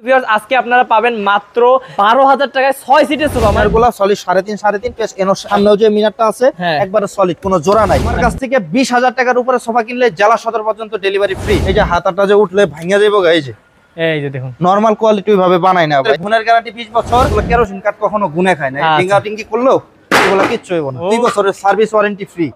Viewers আজকে আপনারা পাবেন মাত্র ১২,০০০ টাকায় ৬ সিটের সোফা। এগুলা সলিড ৩.৫ প্লাস এর সামনেও যে মিনারটা আছে একবারে সলিড, কোনো জোড়া নাই। আমার কাছ থেকে ২০,০০০ টাকার উপরে সোফা কিনলে জেলা সদর পর্যন্ত ডেলিভারি ফ্রি। এই যে হাতাটা যে উঠলে ভাঙা যাবে, এই যে দেখুন নরমাল কোয়ালিটি ভাবে বানায় না ভাই। গুণের গ্যারান্টি ২০ বছর। কেরোসিন কাঠ কখনো গুনে খায় না। টিঙ্গা টিঙ্গি করলেও এগুলা কিচ্ছু হইব না। ২ বছরের সার্ভিস ওয়ারেন্টি ফ্রি।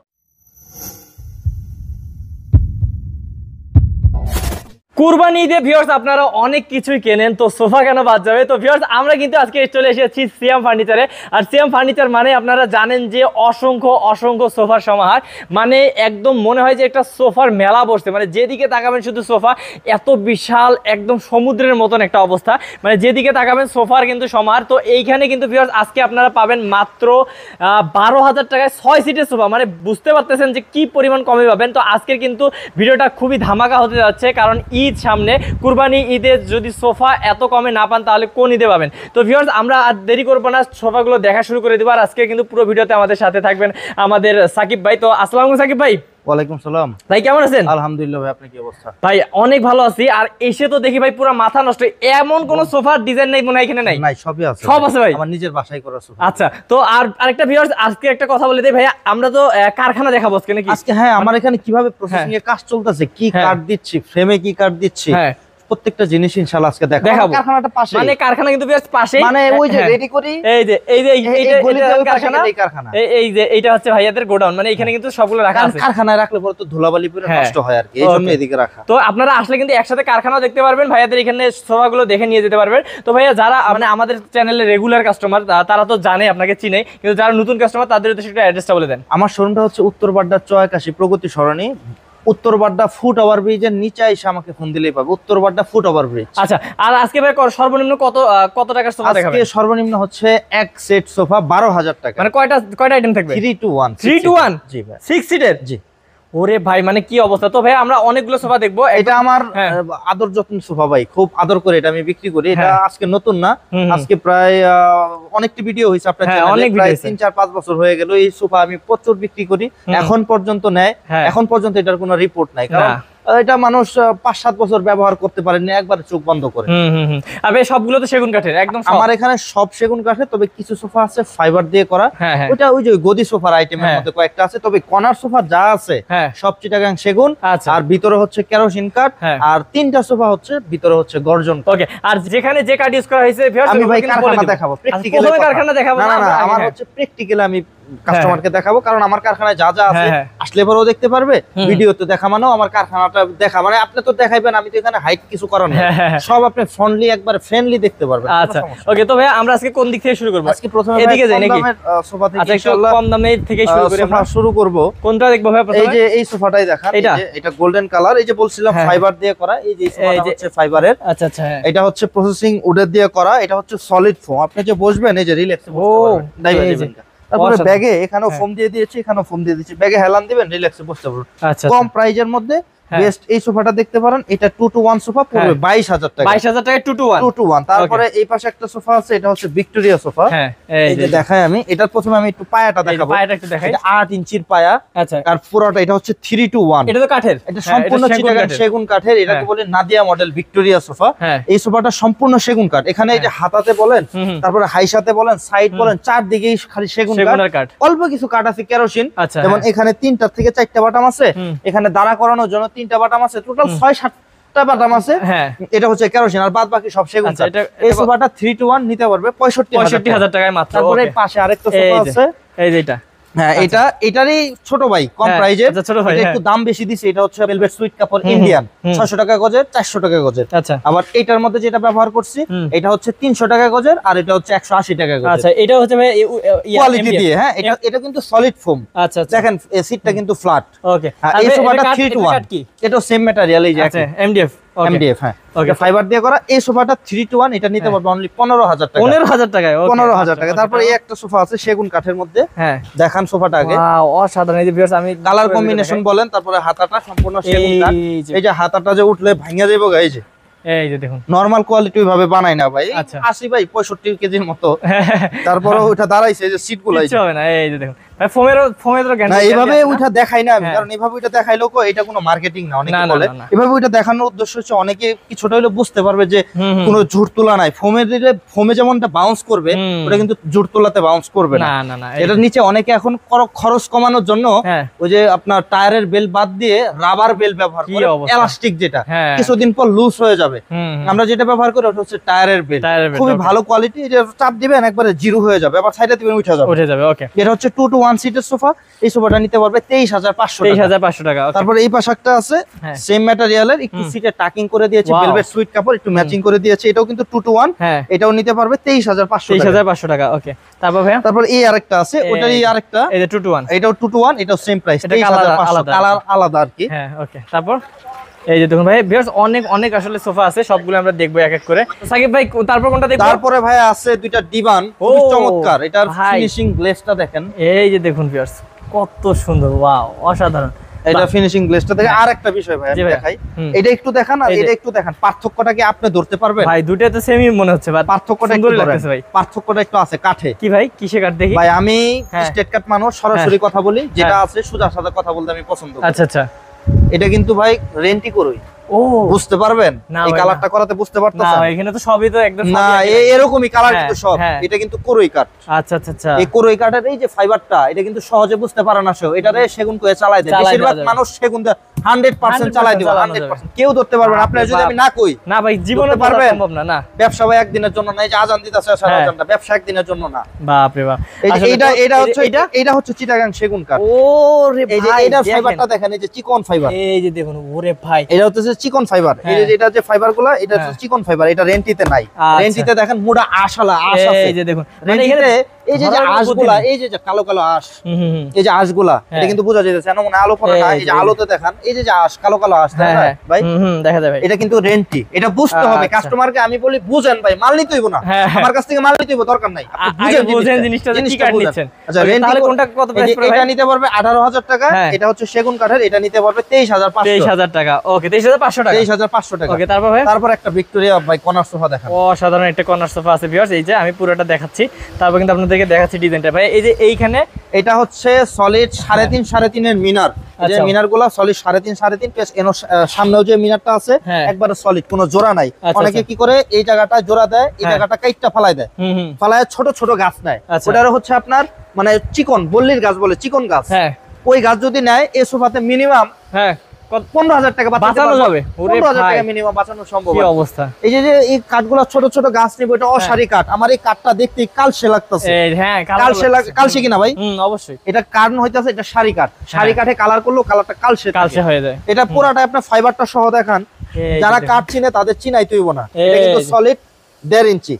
কুরবানি ঈদে ভিউয়ার্স আপনারা অনেক কিছুই কেনেন, তো সোফা কেন বাদ যাবে? তো ভিউয়ার্স আমরা কিন্তু আজকে চলে এসেছি সিয়াম ফার্নিচারে। আর সিয়াম ফার্নিচার মানে আপনারা জানেন যে অসংখ্য সোফার সমাহার। মানে একদম মনে হয় যে একটা সোফার মেলা বসছে। মানে যেদিকে তাকাবেন শুধু সোফা, এত বিশাল একদম সমুদ্রের মতন একটা অবস্থা। মানে যেদিকে তাকাবেন সোফার কিন্তু সমাহার। তো এইখানে কিন্তু ভিউয়ার্স আজকে আপনারা পাবেন মাত্র ১২,০০০ টাকায় ৬ সিটের সোফা। মানে বুঝতে পারতেছেন যে কি পরিমাণ কমে পাবেন। তো আজকের কিন্তু ভিডিওটা খুবই ধামাকা হতে যাচ্ছে, কারণ ঈদ সামনে। কুরবানি ঈদে যদি সোফা এত কমে না পান তাহলে কোন ঈদে পাবেন? তো ভিউয়ার্স আমরা আর দেরি করবো না, সোফাগুলো দেখা শুরু করে দিব। আর আজকে কিন্তু পুরো ভিডিওতে আমাদের সাথে থাকবেন আমাদের সাকিব ভাই। তো আসসালামু আলাইকুম সাকিব ভাই। ওয়ালাইকুম সালাম ভাই, কেমন আছেন? আলহামদুলিল্লাহ ভাই, আপনি কি অবস্থা? ভাই অনেক ভালো আছি। আর এসে তো দেখি ভাই পুরো মাথা নষ্ট, এমন কোন সোফার ডিজাইন নাই মনে হয় এখানে নাই? নাই, সবই আছে। সব আছে ভাই, আমার নিজের বাসায় করা সোফা। আচ্ছা, তো আর আরেকটা ভিউয়ার্স আজকে একটা কথা বলে দেই ভাই, আমরা তো কারখানা দেখাবো আজকে নাকি? আজকে হ্যাঁ, আমার এখানে কিভাবে প্রসেসিং এর কাজ চলতেছে, কি কাট দিচ্ছি, ফ্রেমে কি কাট দিচ্ছি, প্রত্যেকটা জিনিস ইনশাআল্লাহ আজকে দেখাবো। কারখানাটা পাশে, মানে কারখানা কিন্তু বেশ পাশে, মানে ওই যে রেডি করি। এই যে এইটা কারখানা, এই যে এইটা হচ্ছে ভাইয়াদের গোডাউন। মানে এখানে কিন্তু সবগুলো রাখা আছে। কারখানায় রাখলে পরে তো ধুলাবালি পরে নষ্ট হয় আর কি, এইজন্য এদিকে রাখা। তো আপনারা আসলে কিন্তু একসাথে কারখানাও দেখতে পারবেন, ভাইয়াদের এখানে সোফাগুলো দেখে নিয়ে যেতে পারবেন। তো ভাইয়া যারা মানে আমাদের চ্যানেলের রেগুলার কাস্টমার তারা তো জানে, আপনাকে চিনে, কিন্তু যারা নতুন কাস্টমার তাদের উদ্দেশ্যে একটু অ্যাড্রেসটা বলে দেন। আমার শোরুমটা হচ্ছে উত্তর বাড্ডা ৮৪ প্রগতি সরণি, উত্তর বাড্ডা ফুট ওভার ব্রিজের নিচে এসে আমাকে ফোন দিলেই পাবে। উত্তর বাড্ডা ফুট ওভার ব্রিজ। আচ্ছা, আর আজকে ভাই সর্বনিম্ন কত টাকার সোফা দেখাবেন? আজকে সর্বনিম্ন হচ্ছে এক সেট সোফা ১২,০০০ টাকা। মানে কয়টা আইটেম থাকবে? 3 to 1। 3 to 1? জি ভাই, 6 সিটের। জি। ওরে ভাই, মানে কি অবস্থা! তো ভাই আমরা অনেকগুলো সোফা দেখবো। এটা আমার আদর যত্ন সোফা ভাই, খুব আদর করে এটা আমি বিক্রি করি। এটা আজকে নতুন না, আজকে প্রায় অনেকটি ভিডিও হয়েছে আপনার চ্যানেলে, প্রায় ৩-৪-৫ বছর হয়ে গেল। এই সোফা আমি প্রচুর বিক্রি করি, এখন পর্যন্ত নেয়, এখন পর্যন্ত এটার কোনো রিপোর্ট নাই। কারণ এটা মানুষ 5-7 বছর ব্যবহার করতে পারেনি, একবারে চোখ বন্ধ করে। আর ভাই সবগুলো তো সেগুন কাঠের একদম? আমার এখানে সব সেগুন কাঠের, তবে কিছু সোফা আছে ফাইবার দিয়ে করা। ওটা ওই যে গদি সোফার আইটেমের মধ্যে কয়েকটা আছে, তবে কর্নার সোফা যা আছে সব চিটাগাং সেগুন। আর ভিতরে হচ্ছে কেরোসিন কাঠ, আর 3টা সোফা হচ্ছে ভিতরে হচ্ছে গর্জন। ওকে, আর যেখানে যে কাঠ ইউজ করা হয়েছে আমি ভাই কারখানা দেখাবো, প্র্যাকটিক্যালি কারখানা দেখাবো না, আমার হচ্ছে প্র্যাকটিক্যালি আমি কাস্টমারকে দেখাবো। কারণ আমার কারখানায় যা যা আছে আসলে পরেও দেখতে পারবে, ভিডিওতে দেখা মানেও আমার কারখানাটা দেখা মানে আপনি তো দেখাইবেন, আমি তো এখানে হাইট কিছু করার নেই, সব আপনি ফ্রেন্ডলি একবার ফ্রেন্ডলি দেখতে পারবেন। আচ্ছা, ওকে। তো ভাই আমরা আজকে কোন দিক থেকে শুরু করব? আজকে প্রথমে এদিকে যাই নাকি? সোফা থেকে ইনশাআল্লাহ কম দামের থেকে শুরু করি। আমরা শুরু করব। কোনটা দেখবো ভাই প্রথমে? এই যে এই সোফাটাই দেখান। এটা গোল্ডেন কালার, এই যে বলছিলাম ফাইবার দিয়ে করা। এই যে সোফাটা হচ্ছে ফাইবারের। আচ্ছা আচ্ছা, এটা হচ্ছে প্রসেসিং উডের দিয়ে করা। এটা হচ্ছে সলিড ফোম, আপনি যে বসবেন এই যে রিল্যাক্সে বসতে পারবেন। তারপরে ব্যাগে এখানেও ফোম দিয়ে দিয়েছি, এখানেও ফোম দিয়ে দিয়েছি। ব্যাগে হেলান দিবেন, রিল্যাক্সে বসতে পারবেন। কম প্রাইজের মধ্যে বেস্ট এই সোফাটা দেখতে পারেন। এটা 2 to 1 সোফা পড়বে 22,০০০ টাকা। 22,০০০ টাকা 2 to 1। 2 to 1। তারপরে এই পাশে একটা সোফা আছে, এটা হচ্ছে ভিক্টোরিয়া সোফা। এই যে দেখাই আমি, এটার প্রথমে আমি একটু পায়াটা দেখাবো। পায়াটা একটু দেখাই। এটা 8 ইঞ্চির পায়া। আচ্ছা, আর পুরোটা এটা হচ্ছে 3 to 1। এটা তো কাঠের, এটা সম্পূর্ণ চিটাগাং সেগুন কাঠের। এটাকে বলে নাদিয়া মডেল ভিক্টোরিয়া সোফা। এই সোফাটা সম্পূর্ণ সেগুন কাঠ। এখানে এই যে হাতাতে বলেন, তারপরে হাইসাতে বলেন, সাইড বলেন, চারদিকেই খালি সেগুন কাঠ। অল্প কিছু কাঠ আছে কেরোসিন, যেমন এখানে 3টা থেকে 4টা বাটাম আছে, এখানে দাঁড়া করানোর জন্য 3টা বাটাম আছে, টোটাল 6-7টা বাটাম আছে। এটা হচ্ছে কেরোসিন, আর বাদ বাকি সব সেগুন কাঠ। এই সোফাটা 3 to 1 নিতে পারবে 65,000 টাকায় মাত্র। তারপরে পাশে আরেকটা সোফা আছে, এই যে এটা। হ্যাঁ, এটারই ছোট ভাই, কম প্রাইজের, একটু দাম বেশি দিছে। এটা হচ্ছে ভেলভেট সুইট কাপড় ইন্ডিয়ান, 600 টাকা গজের, 400 টাকা গজের। আচ্ছা, আবার এটার মধ্যে যেটা ব্যবহার করছি এটা হচ্ছে 300 টাকা গজের, আর এটা হচ্ছে 180 টাকা গজের। আচ্ছা, এটা হচ্ছে ভাই কোয়ালিটি দিয়ে। হ্যাঁ, এটা কিন্তু সলিড ফোম। আচ্ছা, দেখেন এই সিটটা কিন্তু ফ্ল্যাট। ওকে, এই সোফাটা 3 to 1। এটা সেম ম্যাটেরিয়াল, এই যে আচ্ছা MDF। হ্যাঁ, ওকে, ফাইবার দিয়ে করা। এই সোফাটা 3 to 1, এটা নিতে পারবে অনলি 15,000 টাকা। 15,000 টাকায়? 15,000 টাকা। তারপরে এই একটা সোফা আছে সেগুন কাঠের মধ্যে। হ্যাঁ, দেখান সোফাটা আগে। ওয়াও, অসাধারণ। এই যে ভিউয়ার্স আমি কালার কম্বিনেশন বলেন, তারপরে হাতাটা সম্পূর্ণ সেগুন কাঠ। এই যে হাতাটা যে উঠলে ভাঙা যাবে গাই, এই যে দেখুন নরমাল কোয়ালিটি ভাবে বানাই না ভাই। 80 বাই 65 কেজির মতো। তারপরে ওটা দাঁড়াইছে, এই যে সিটগুলো কিছু হবে না। এই যে দেখুন ভাই ফোমের তো না এইভাবে ওইটা দেখাই না আমি, কারণ এইভাবে ওইটা দেখাইলো এটা কোনো মার্কেটিং না, অনেকে বলে এভাবে ওইটা দেখানোর উদ্দেশ্য হচ্ছে অনেকে কিছুটা হলে বুঝতে পারবে যে কোনো ঝুট তোলা নাই। ফোমে যেমনটা বাউন্স করবে ওটা কিন্তু ঝুট তোলাতে বাউন্স করবে না। এটার নিচে অনেকে এখন খরচ কমানোর জন্য ওই যে আপনার টায়ারের বেল বাদ দিয়ে রাবার বেল ব্যবহার করে, এলাস্টিক যেটা কিছুদিন পর লুজ হয়ে যাবে। আমরা যেটা ব্যবহার করি ওটা হচ্ছে টায়ারের বেল, খুবই ভালো কোয়ালিটি। এটা চাপ দিবেন একবারে জিরো হয়ে যাবে, আবার সাইডে দিবেন উঠে যাবে। ওকে, এটা হচ্ছে 2 to 1 সিটের সোফা। এই সোফাটা নিতে পারবে 23,500 টাকা। তারপরে এই পাশে একটা আছে সেম ম্যাটেরিয়ালের, একটু সিটে টাকিং করে দিয়েছে, ভেলভেট সুইট কাপড় একটু ম্যাচিং করে দিয়েছে। এটাও কিন্তু 2 to 1, এটাও নিতে পারবে 23,500 টাকা। ওকে, তারপর এই আরেকটা আছে, ওটারই আরেকটা, এই যে 2 to 1, এটাও 2 to 1, এটাও সেম প্রাইস, 23,500, কালার আলাদা আর কি। হ্যাঁ, ওকে। তারপর এই যে দেখুন ভাই, ভিউয়ার্স অনেক আসলে সোফা আছে, সবগুলো আমরা দেখবো এক এক করে। সাকিব ভাই তারপর কোনটা দেখব? তারপরে ভাই আছে দুইটা ডিভান, খুব চমৎকার। এটার ফিনিশিং গ্লেজটা দেখেন, এই যে দেখুন ভিউয়ার্স কত সুন্দর, ওয়াও, অসাধারণ। এটা ফিনিশিং গ্লেজটা দেখে। আর একটা বিষয় ভাই আমি দেখাই, এটা একটু দেখান আর এটা একটু দেখান, পার্থক্যটা কি আপনি ধরতে পারবেন? ভাই দুটোই তো সেমই মনে হচ্ছে, ভাই পার্থক্যটা একটু লাগতেছে ভাই, পার্থক্যটা একটু আছে কাঠে। কি ভাই, কিসে কাঠ দেখি? ভাই আমি স্টেট কাট মানুষ, সরাসরি কথা বলি, যেটা আছে সোজার সাথে কথা বলতে আমি পছন্দ করি। আচ্ছা, এটা কিন্তু ভাই রেন্টি করই। ও, বুঝতে পারবেন এই কালারটা করাতে? বুঝতে পারতেছেন না, এখানে তো সবই তো একদম না, এরকমই কালার কিন্তু সব। এটা কিন্তু কোরই কাঠ। আচ্ছা, এই কোরই কাঠের এই যে ফাইবারটা, এটা কিন্তু সহজে বুঝতে পারে না। এটারে সেগুন করে চালায় দেয়, বেশিরভাগ মানুষ সেগুন 100% চালায় দিবে, 100% কেউ ধরতে পারবে না। আপনি যদি আমি না কই, না ভাই জীবনে পারবে সম্ভব না। ব্যবসা ভাই একদিনের জন্য না, এই যে আজান দিতেছে সারা আজানটা, ব্যবসা একদিনের জন্য না। বাপ রে বাপ। এটা হচ্ছে চিটাগাং সেগুন কাঠ। ওরে ভাই, এই যে এটার ফাইবারটা দেখেন, এই যে চিকন ফাইবার, এই যে দেখুন। ওরে ভাই, এটা হচ্ছে চিকন ফাইবার। এই যে এটা যে ফাইবারগুলো, এটা হচ্ছে চিকন ফাইবার, এটা রেন্টিতে নাই। রেন্টিতে দেখেন মোটা আঁশালা আঁশ আছে, এই যে দেখুন রেন্টিতে এই যে আঁশগুলা, এই যে কালো কালো আঁশ, এই যে আঁশগুলা, এটা কিন্তু বোঝা যাচ্ছে না, মনে আলো পড়ে না। এই যে আলোতে দেখেন, এই যে আঁশ, কালো কালো আঁশ, ভাই দেখা যায় ভাই, এটা কিন্তু রেন্টি। এটা বুঝতে হবে কাস্টমারকে। আমি বলি বুঝেন ভাই, মাল নিতে হইব না, আমার কাছ থেকে মাল নিতে হইব দরকার নাই, আপনি বুঝেন জিনিসটা কি কাঠ নিচ্ছেন। আচ্ছা, তাহলে কোনটা কত প্রাইস পড়বে? এটা নিতে পারবে 18,000 টাকা, এটা হচ্ছে সেগুন কাঠের, এটা নিতে পারবে 23,500 টাকা। ওকে, 23,500 টাকা, 23,500 টাকা। ওকে, তারপর একটা ভিক্টোরিয়া ভাই কর্নার সোফা দেখেন, অসাধারণ একটা কর্নার সোফা আছে ভিউয়ার্স। এই যে আমি পুরোটা দেখাচ্ছি, তারপর কিন্তু আপনাদেরকে দেখাচ্ছি ডিজাইনটা। ভাই এই যে এইখানে এটা হচ্ছে সলিড 3.5 এর মিনার, এই যে মিনারগুলো সলিড 3.5 প্লাস সামনেও যে মিনারটা আছে একবারে সলিড, কোনো জোড়া নাই। অনেকে কি করে এই জায়গাটা জোড়া দেয়, এই জায়গাটা কাইটটা ফালাই দেয়, ফালায় ছোট ছোট গাছ নেয়, ওটার হচ্ছে আপনার মানে চিকন বল্লির গাছ বলে, চিকন গাছ। ওই গাছ যদি নেয় এই সোফাতে মিনিমাম 15,000 টাকা বাঁচানো যাবে, 15,000 টাকা মিনিমাম বাঁচানো সম্ভব। কি অবস্থা! এই যে এই কাঠগুলো ছোট ছোট গাছ নিবে, এটা অসারি কাঠ। আমার এই কাঠটা দেখতে কালসে লাগতেছে। হ্যাঁ, কালসে কিনা ভাই? অবশ্যই। এটা কারণ হইতাছে এটা সারি কাঠ, সারি কাঠে কালার করলেও কালারটা কালসে হয়ে যায়। এটা পুরাটা আপনার ফাইবারটা সহ দেখান, যারা কাঠ চিনে তাদের চিনাইতে হইব না। এটা কিন্তু সলিড 1.5 ইঞ্চি,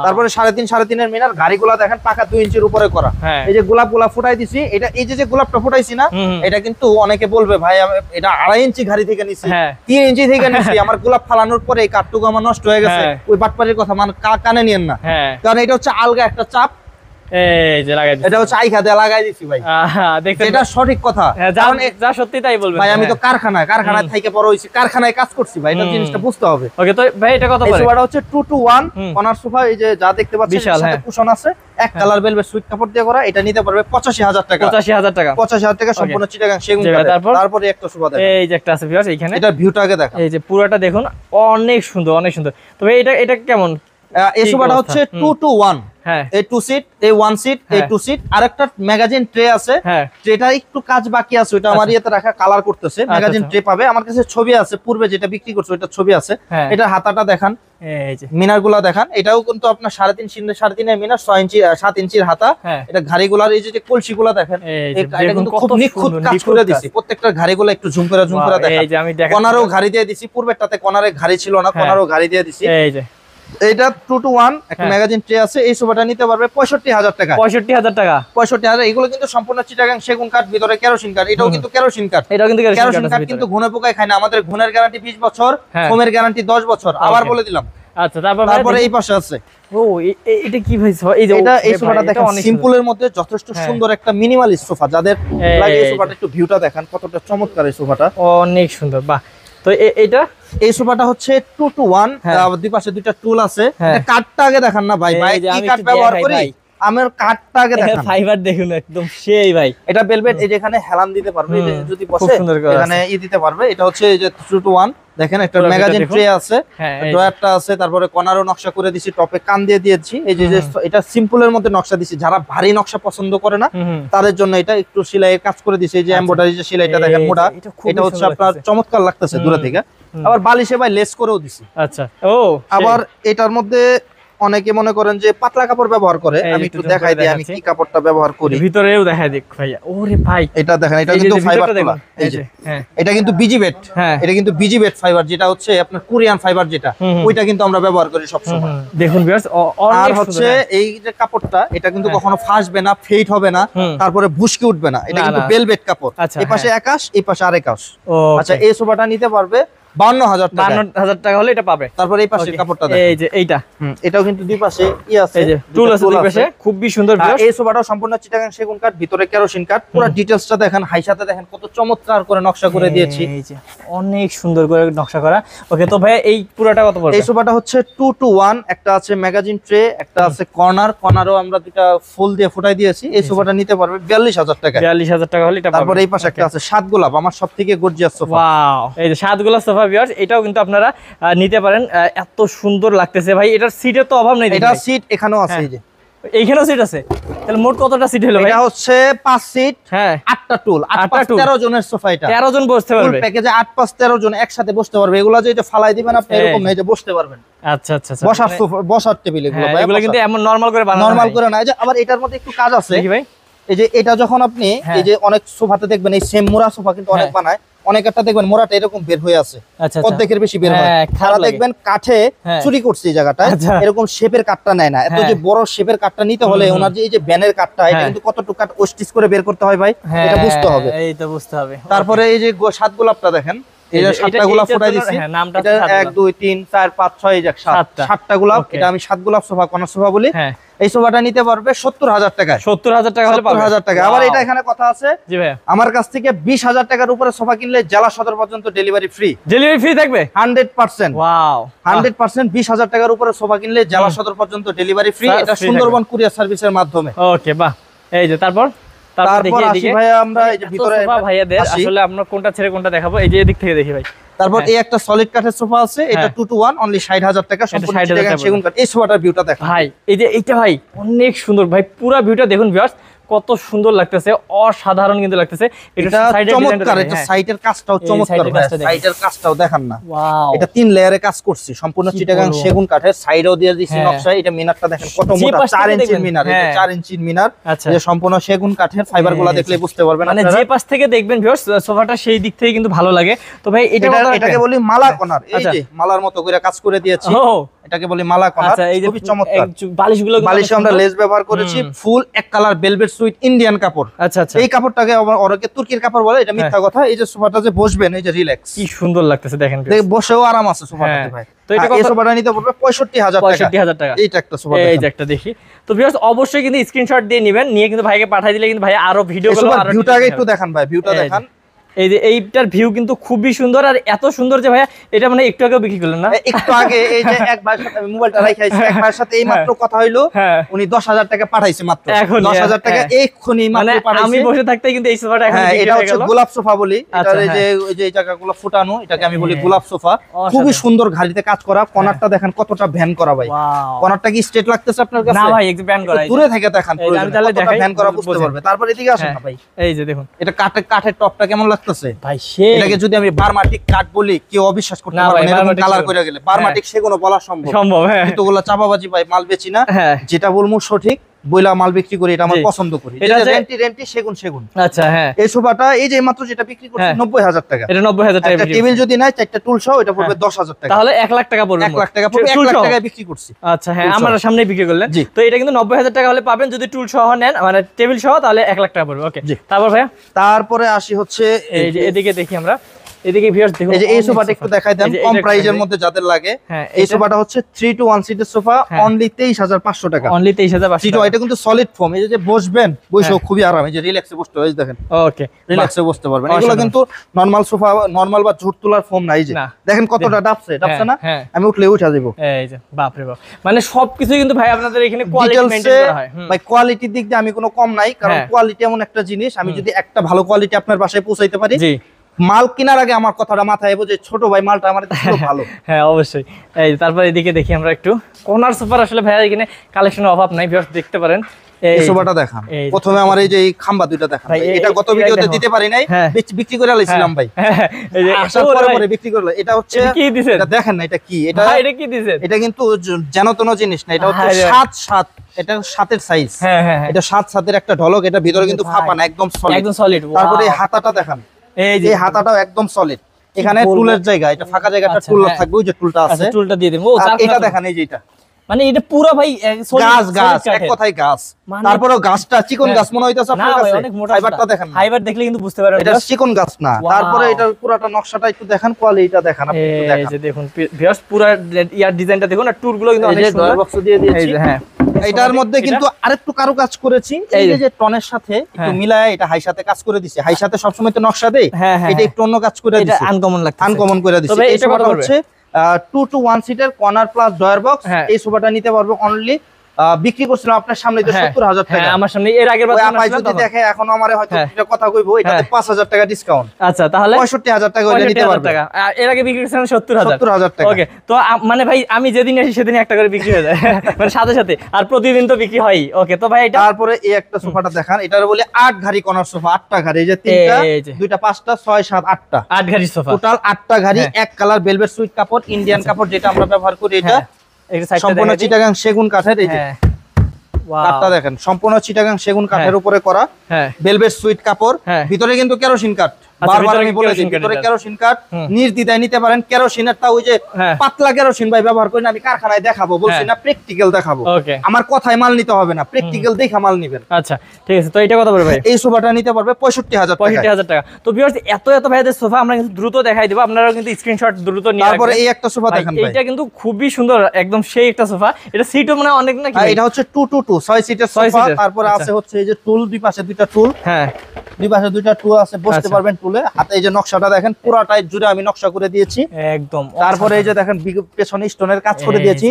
তারপরে 3.5 এর মিনার, গাড়িগুলা দেখেন পাকা 2 ইঞ্চির উপরে করা। এই যে গোলাপগুলা ফুটাই দিছি, এটা এই যে গোলাপটা ফুটাইছি না, এটা কিন্তু অনেকে বলবে ভাই এটা 2.5 ইঞ্চি গাড়ি থেকে নিছি, 3 ইঞ্চি থেকে নিছি, আমার গোলাপ ফালানোর পরে এই কাঠটুকু আমার নষ্ট হয়ে গেছে। ওই বাটপাড়ির কথা মানে কানে নিয়েন না, কারণ এটা হচ্ছে আলগা একটা চাপ, এই যে লাগাই দিছি, এটা হচ্ছে আইখা দিয়ে লাগাই দিছি ভাই। দেখেন এটা সঠিক কথা, কারণ যা সত্যি তাই বলবেন ভাই। আমি তো কারখানায় থেকে বড় হইছি, কারখানায় কাজ করছি ভাই, এটা জিনিসটা বুঝতে হবে। ওকে, তো ভাই এটা কত পড়ে? এই সোফাটা হচ্ছে 2 to 1 কর্নার সোফা, এই যে যা দেখতে পাচ্ছেন এর সাথে কুশন আছে, এক কালার ভেলভেট সুইট কাপড় দিয়ে করা। এটা নিতে পারবে 85,000 টাকা, 85,000 টাকা সম্পূর্ণ চিটাগাং সেগুন কাঠ। তারপরে একটা সোফা দেখেন, এই যে একটা আছে ভিউয়ার্স, এইখানে এটা ভিউটা আগে দেখেন, এই যে পুরোটা দেখুন, অনেক সুন্দর, অনেক সুন্দর। তবে এটা কেমন? এই সোফাটা হচ্ছে 2 to 1, এই 2 সিট, এই 1 সিট, এই 2 সিট। আরেকটা ম্যাগাজিন ট্রে আছে, ট্রেটা একটু কাজ বাকি আছে, ওটা আমার ইয়েতে রাখা, কালার করতেছে। ম্যাগাজিন ট্রে পাবে, আমার কাছে ছবি আছে, পূর্বে যেটা বিক্রি করছে ওটা ছবি আছে। এটা হাতাটা দেখান, এই যে মিনারগুলা দেখান, এটাও কিন্তু আপনার 3.5 এর মিনার, 6 ইঞ্চি 7 ইঞ্চির হাতা। এটা ঘাড়িগুলার এই যে কলসিগুলা দেখেন, এটা কিন্তু খুব নিখুঁত কাজ করে দিছি। প্রত্যেকটা ঘাড়িগুলা একটু ঝুম করে দেখেন, এই যে আমি দেখাচ্ছি, কর্নারও ঘাড়ি দিয়ে দিছি, পূর্বেরটাতে কর্নারে ঘাড়ি ছিল না, কর্নারও ঘাড়ি দিয়ে দিছি। এই যে এটা 2 to 1 একটা ম্যাগাজিন ট্রে আছে। এই সোফাটা নিতে পারবে 65,000 টাকা, 65,000 টাকা, 65,000। এগুলো কিন্তু সম্পূর্ণ চিটাগাং সেগুন কাঠ, ভিতরে কেরোসিন কাঠ। এটাও কিন্তু কেরোসিন কাঠ, কেরোসিন কাঠ কিন্তু ঘুনে পোকায় খায় না। আমাদের ঘুনের গ্যারান্টি 20 বছর, ফোমের গ্যারান্টি 10 বছর, আবার বলে দিলাম। আচ্ছা, তারপরে এই পাশে আছে, ও এটা কি ভাই? এই যে এই সোফাটা দেখেন, সিম্পলের মধ্যে যথেষ্ট সুন্দর একটা মিনিমালিস্ট সোফা, যাদের লাগে এই সোফাটা একটু ভিউটা দেখেন, কতটা চমৎকার এই সোফাটা, অনেক সুন্দর। বাহ, তো এটা এই সোফাটা হচ্ছে 2 to 1, দুই পাশে দুইটা টুল আছে। কাঠটা আগে দেখান না ভাই, ভাই কি কাঠ ব্যবহার করি আমার কাঠটা আগে দেখেন, ফাইবার দেখুন একদম সেই ভাই। এটা ভেলভেট, এই যে এখানে হেলান দিতে পারবে, এই যে যদি বসে এখানে দিতে পারবে। এটা হচ্ছে এই যে 2 to 1 দেখেন, একটা ম্যাগাজিন ট্রে আছে, ড্রয়ারটা আছে, তারপরে কর্নারও নকশা করে দিছি, টপে কান দিয়ে দিয়েছি। এই যে এটা সিম্পলের মধ্যে নকশা দিছি, যারা ভারী নকশা পছন্দ করে না তাদের জন্য এটা একটু সেলাইয়ের কাজ করে দিছি। এই যে এমব্রয়ডারি যে সেলাইটা দেখেন মোটা, এটা হচ্ছে আপনার চমৎকার লাগতেছে দূরে থেকে। আবার বালিশে ভাই লেস করেও দিছি। আচ্ছা, ও আবার এটার মধ্যে অনেকে মনে করেন যে পাতলা কাপড় ব্যবহার করে, আমি একটু দেখাই দিই আমি কি কাপড়টা ব্যবহার করি। ভিতরেও দেখাই দিই ভাইয়া। ওরে ভাই, এটা দেখেন, এটা কিন্তু ফাইবার তোলা, এই যে এটা কিন্তু বিজিবেট, এটা কিন্তু বিজিবেট ফাইবার, যেটা হচ্ছে আপনার কোরিয়ান ফাইবার, যেটা ওইটা কিন্তু আমরা ব্যবহার করি সব সময়। দেখুন ভিউয়ার্স, আর হচ্ছে এই যে কাপড়টা, এটা কিন্তু কখনো ফাসবে না, ফেড হবে না, তারপরে বুশকে উঠবে না। এটা কিন্তু ভেলভেট কাপড়, এই পাশে একাশ, এই পাশে আরেকাশ। আচ্ছা, এই সোফাটা নিতে পারবে 52,000 টাকা। 52,000 টাকা হলে এটা পাবে। তারপর এই পাশে কাপড়টা দেখেন, এই যে এইটা, এটাও কিন্তু দুই পাশে ই আছে, এই যে টুল আছে দুই পাশে, খুবই সুন্দর ভিউয়ার্স। এই সোফাটাও সম্পূর্ণ চিটাগাং সেগুন কাঠ, ভিতরে কেরোসিন কাঠ। পুরো ডিটেইলসটা দেখেন, হাইসাতে দেখেন কত চমৎকার করে নকশা করে দিয়েছি। এই যে অনেক সুন্দর করে নকশা করা। ওকে, তো ভাই এই পুরোটা কত পড়বে? এই সোফাটা হচ্ছে 2 to 1, একটা আছে ম্যাগাজিন ট্রে, একটা আছে কর্নারও আমরা দুটো ফুল দিয়ে ফুটাই দিয়েছি। এই সোফাটা নিতে পারবে 42,000 টাকা। 42,000 টাকা হলে এটা পাবে। তারপর এই পাশে একটা আছে 7 গোলাপ, আমার সবথেকে গর্জিয়াস সোফা। ওয়াও, এই যে 7 গোলাপ সোফা ভিউয়ার্স, এটাও কিন্তু আপনারা নিতে পারেন। এত সুন্দর লাগতেছে ভাই। এটার সিটের তো অভাব নেই। এটা সিট এখানেও আছে, এই যে এইখানেও সিট আছে। তাহলে মোট কতটা সিট হলো ভাই? এটা হচ্ছে 5 সিট, 8টা টুল, 13 জনের সোফা। এটা 13 জন বসতে পারবে। ফুল প্যাকেজে 8 5 13 জন একসাথে বসতে পারবে। এগুলা যে এটা ফালাই দিবেন আপনি, এরকম না, এই যে বসতে পারবেন। আচ্ছা আচ্ছা আচ্ছা, বসার সোফা, বসার টেবিল এগুলো ভাই। এগুলো কিন্তু এমন নরমাল করে বানানো, নরমাল করে না। এই যে আবার এটার মধ্যে একটু কাজ আছে কি ভাই? এই যে এটা যখন আপনি এই যে অনেক সোফাতে দেখবেন এই সেম মোড়া সোফা কিন্তু অনেক বানায়, অনেক একটা দেখবেন মোড়াটা এরকম বের হয়ে আছে, অর্ধেকের বেশি বের হয়। তারা দেখবেন কাঠে চুরি করছে এই জায়গাটায়, এরকম শেপের কাঠটা নেয় না। এত যে বড় শেপের কাঠটা নিতে হলে ওনার যে এই যে ব্যানের কাঠটা, এটা কিন্তু কতটুকু কাঠ ওস্টিচ করে বের করতে হয় ভাই, এটা বুঝতে হবে। এই তো বুঝতে হবে। তারপরে এই যে 7 গোলাপটা দেখেন, এই যে 7টা গোলাপ ফুটাই দিছি। এটা 1 2 3 4 5 6 এই যে 7টা গোলাপ। এটা আমি 7 গোলাপ সোফা, কর্নার সোফা বলি। এই সোফাটা নিতে পারবে 70,000 টাকা। 70,000 টাকা হলে পাবে। 70,000 টাকা। আবার এটা এখানে কথা আছে, জি ভাই, আমার কাছ থেকে 20,000 টাকার উপরে সোফা কিনলে জেলা সদর পর্যন্ত ডেলিভারি ফ্রি। ডেলিভারি ফ্রি থাকবে 100%। ওয়াও, 100%। 20,000 টাকার উপরে সোফা কিনলে জেলা সদর পর্যন্ত ডেলিভারি ফ্রি। এটা সুন্দরবন কুরিয়ার সার্ভিসের মাধ্যমে। ওকে, বাহ। এই যে তারপর আসি ভাই, আমরা এই যে ভিতরে সোফা ভাইয়াদের আসলে আমরা কোনটা ছেড়ে কোনটা দেখাবো, এই যে এদিক থেকে দেখি ভাই। তারপর এই একটা সলিড কাঠের সোফা আছে, এটা 2 to 1 অনলি 60,000 টাকা, সম্পূর্ণ চিটাগাং সেগুন কাঠ। এই সোফাটার ভিউটা দেখেন ভাই, এই যে এইটা ভাই অনেক সুন্দর ভাই, পুরো ভিউটা দেখুন ভিউয়ার্স, কত সুন্দর লাগতেছে, অসাধারণ কিন্তু লাগতেছে। এটা চমৎকার, এটা সাইডের কাজটাও চমৎকার ভাই, সাইডের কাজটাও দেখান না। ওয়াও, এটা 3 লেয়ারে কাজ করছি, সম্পূর্ণ চিটাগাং সেগুন কাঠের, সাইডও দিয়ে দিছি নকশা। এটা মিনারটা দেখেন কত মোটা, 4 ইঞ্চির মিনার, এটা 4 ইঞ্চির মিনার। এই সম্পূর্ণ সেগুন কাঠের, ফাইবারগুলো দেখলে বুঝতে পারবেন মানে যে পাশ থেকে দেখবেন ভিউয়ার্স সোফাটা সেই দিক থেকে কিন্তু ভালো লাগে। তো ভাই এটাকে বলি মালা কর্নার, এই যে মালার মতো করে কাজ করে দিয়েছি, এটাকে বলি মালা কর্নার। খুবই চমৎকার। বালিশগুলো আমরা লেস ব্যবহার করেছি, ফুল এক কালার ভেলভেট সুইট ইন্ডিয়ান কাপড়। আচ্ছা আচ্ছা, এই কাপড়টাকে অনেকে তুর্কির কাপড় বলে, এটা মিথ্যা কথা। এই যে সোফাটা যে বসবেন, এই যে রিল্যাক্স, কি সুন্দর লাগতেছে দেখেন, বসেও আরাম আছে সোফাটাতে ভাই। তো এটা এই সোফাটা নিতে পড়বে 65,000 টাকা। এইটা একটা সোফা, এই যে একটা দেখি। তো ভিউয়ার্স অবশ্যই কিন্তু স্ক্রিনশট দিয়ে নেবেন, নিয়ে কিন্তু ভাইকে পাঠিয়ে দিলে কিন্তু ভাই আরো ভিডিওগুলো আরো ভিউটা একটু দেখান ভাই, ভিউটা দেখান। এই যে এইটার ভিউ কিন্তু খুবই সুন্দর, আর এত সুন্দর যে ভাইয়া এটা মানে একটু আগে বিক্রি করলেন না? একটু আগে এই যে এক ভাইয়ের সাথে মোবাইলটা রাখাইছি, এক ভাইয়ের সাথে এই মাত্র কথা হইলো, উনি 10,000 টাকা পাঠাইছে মাত্র। 10,000 টাকা এক্ষুনি মাত্র পাঠাইছে। আমি বসে থাকতে কিন্তু এই সোফাটা এখন বিক্রি হয়ে গেল। এটা হচ্ছে গোলাপ সোফা বলি। এটার এই যে ওই যে এই জায়গাগুলো ফুটানো, এটাকে আমি বলি গোলাপ সোফা। খুবই সুন্দর ঘাড়িতে কাজ করা। কর্নারটা দেখেন কতটা ভ্যান করা ভাই। কর্নারটা কি স্ট্রেট লাগতেছে আপনার কাছে? না ভাই, একটু ভ্যান করা। দূরে থেকে দেখান, আমি তাহলে দেখাই, ভ্যান করা বুঝতে পারবে। তারপর এদিকে আসেন না ভাই, এই যে দেখুন এটা কাঠের টপটা কেমন লাগতেছে ভাই। এটাকে যদি আমি বারমাটিক কাঠ বলি, কেউ অবিশ্বাস করতে পারবে না, এরকম কালার করে গেলে বারমাটিক সেগুলো বলা সম্ভব। কিন্তু ওগুলা চাপাবাজি ভাই, মাল বেচি না, যেটা বলবো সঠিক বইলা মাল বিক্রি করি, এটা আমার পছন্দ করি। এটা রেন্টি সেগুন। আচ্ছা, হ্যাঁ, এই সোফাটা এই যে মাত্র যেটা বিক্রি করছি 90,000 টাকা। এটা 90,000 টাকা। একটা টেবিল যদি নাই, 4টা টুল সহ এটা পড়বে 10,000 টাকা। তাহলে 1 লাখ টাকা পড়বে। 1 লাখ টাকা পড়বে, 1 লাখ টাকায় বিক্রি করছি। আচ্ছা, হ্যাঁ, আমার সামনেই বিক্রি করলেন। তো এটা কিন্তু 90,000 টাকা হলে পাবেন, যদি টুল সহ নেন, মানে টেবিল সহ, তাহলে 1 লাখ টাকা পড়বে। ওকে, তারপর ভাইয়া তারপরে আসি হচ্ছে এই যে এদিকে দেখি আমরা। এদিকে ভিউয়ার্স দেখুন, এই যে এই সোফাটা একটু দেখাই দেন কম প্রাইজের মধ্যে যাদের লাগে। এই সোফাটা হচ্ছে 3 to 1 সিটের সোফা, অনলি 23,500 টাকা। অনলি 23,500 টাকা। এটা কিন্তু সলিড ফোম, এই যে বসবেন বসেও খুবই আরাম, এই যে রিল্যাক্সে বসতে হয়, দেখেন ওকে রিল্যাক্সে বসতে পারবেন। এগুলো কিন্তু নরমাল সোফা, নরমাল বা ঝুট তোলার ফোম না। এই যে দেখেন কতটা ডাবছে না, আমি উঠলে উঠা দেব। এই যে বাপ রে বাপ, মানে সবকিছু কিন্তু ভাই আপনাদের এখানে কোয়ালিটি মেইনটেইন করা হয়। ভাই কোয়ালিটির দিক দিয়ে আমি কোনো কম নাই, কারণ কোয়ালিটি এমন একটা জিনিস, আমি যদি একটা ভালো কোয়ালিটি আপনার বাসায় পৌঁছাইতে পারি, জি মাল কেনার আগে আমার কথাটা মাথায় এবো যে ছোট ভাই মালটা আমার দিলো ভালো। হ্যাঁ অবশ্যই। এই তারপর এদিকে দেখি আমরা একটু কর্নার সোফার, আসলে ভাই এখানে কালেকশনের অভাব নাই, ভিউয়ার্স দেখতে পারেন। এই সোফাটা দেখান প্রথমে, আমার এই যে এই খাম্বা দুইটা দেখান, এটা গত ভিডিওতে দিতে পারি নাই, বিক্রি করে আলাইছিলাম ভাই, এই যে আসার পরে বিক্রি করলে। এটা হচ্ছে কি দিবেন, এটা দেখেন না, এটা কি, এটা কি দিবেন, এটা কিন্তু যেনতন জিনিস না, এটা হচ্ছে 7-7, এটা 7-এর সাইজ। এটা 7-7-এর একটা ঢলক, এটা ভিতরে কিন্তু ফাঁপা না, একদম সলিড। তারপরে এই হাতাটা দেখান, এই হাতাটাও একদম সলিড, এখানে টুলের জায়গা, এটা ফাঁকা জায়গাটা টুল থাকবে, ওই যে টুলটা আছে, টুলটা দিয়ে দেবো। এটা দেখেন, এই যে এটা মানে এটা পুরো ভাই গাছ এক কথায় গাছ। তারপরেও গাছটা চিকন গাছ মনে হইতাছে আপনার কাছে, ফাইবারটা দেখেন, ফাইবার দেখলে কিন্তু বুঝতে পারবেন এটা চিকন গাছ না। তারপরে এটা পুরোটা নকশাটা একটু দেখেন, কোয়ালিটিটা দেখেন আপনি, একটু দেখেন। এই যে দেখুন ভিউয়ার্স, পুরো ইয়ার ডিজাইনটা দেখুন, আর টুলগুলো কিন্তু অনেক সুন্দর, বক্স দিয়ে দিয়েছি। হ্যাঁ এটার মধ্যে কিন্তু আরেকটু কারু কাজ করেছি, এই যে টনের সাথে একটু মিলায় এটা হাই সাথে কাজ করে দিছি। হাই সাথে সবসময় তো নকশা দেই, এটা একটু অন্য কাজ করে দিছি, এটা আনকমন লাগছে, আনকমন করে দিছি। এই সোফাটা হচ্ছে 2 to 1 সিটের কর্নার প্লাস ডয়ার বক্স। এই সোফাটা নিতে পারবে অনলি, বিক্রি করছিলাম আপনার সামনে তো 70,000 টাকা। আমার সামনে এর আগের বার যদি দেখে এখন আমারে হয়তো এটা কথা কইবো, এটাতে 5,000 টাকা ডিসকাউন্ট। আচ্ছা তাহলে 65,000 টাকা হইলে নিতে পারবে। এর আগে বিক্রি করছিলাম 70,000 টাকা। ওকে, তো মানে ভাই আমি যেদিন আসি সেদিন একটা করে বিক্রি হয়ে যায় মানে সাথে সাথে, আর প্রতিদিন তো বিক্রি হয়ই। ওকে, তো ভাই এটা তারপরে এই একটা সোফাটা দেখান, এটার বলে 8 ঘাড়ি কর্নার সোফা, 8টা ঘাড়ি, এই যে 3টা 2টা 5টা 6 7 8টা 8 ঘাড়ি সোফা, টোটাল 8টা ঘাড়ি, এক কালার ভেলভেট সুইট কাপড়, ইন্ডিয়ান কাপড় যেটা আমরা ব্যবহার করি, এটা সম্পূর্ণ চিটাগাং সেগুন কাঠের। এই যে কাঠটা দেখেন, সম্পূর্ণ চিটাগাং সেগুন কাঠের উপরে করা ভেলভেট সুইট কাপড়, ভিতরে কিন্তু কেরোসিন কাঠ। বারবার আমি বলে দিই, ভিতরে কেরোসিন কাঠ নির্দ্বিধায় নিতে পারেন। কেরোসিনেরটা ওই যে পাতলা কেরোসিন ভাই ব্যবহার করি না, আমি কারখানায় দেখাবো বলছি না, প্র্যাকটিক্যাল দেখাবো। আমার কথায় মাল নিতে হবে না, প্র্যাকটিক্যাল দেখা মাল নিবেন। আচ্ছা ঠিক আছে, তো এটা কত পড়বে ভাই? এই সোফাটা নিতে পারবে 65,000 টাকা। তো ভিউয়ার্স এত ভাইদের সোফা আমরা কিন্তু দ্রুত দেখাই দেব, আপনারা কিন্তু স্ক্রিনশট দ্রুত নিয়ে তারপরে এই একটা সোফা দেখেন ভাই, এটা কিন্তু খুবই সুন্দর, একদম সেই একটা সোফা। এটা সিটও মানে অনেক নাকি, এটা হচ্ছে 2 to 2 6 সিটের সোফা। তারপরে আছে হচ্ছে এই যে টুল, দুই পাশে দুইটা টুল, দুই পাশে দুইটা টুল আছে, বসতে পারবেন টুলে। হাতে এই যে নকশাটা দেখেন, পুরোটাই জুড়ে আমি নকশা করে দিয়েছি একদম। তারপরে এই যে দেখেন পেছনে স্টোনের কাজ করে দিয়েছি।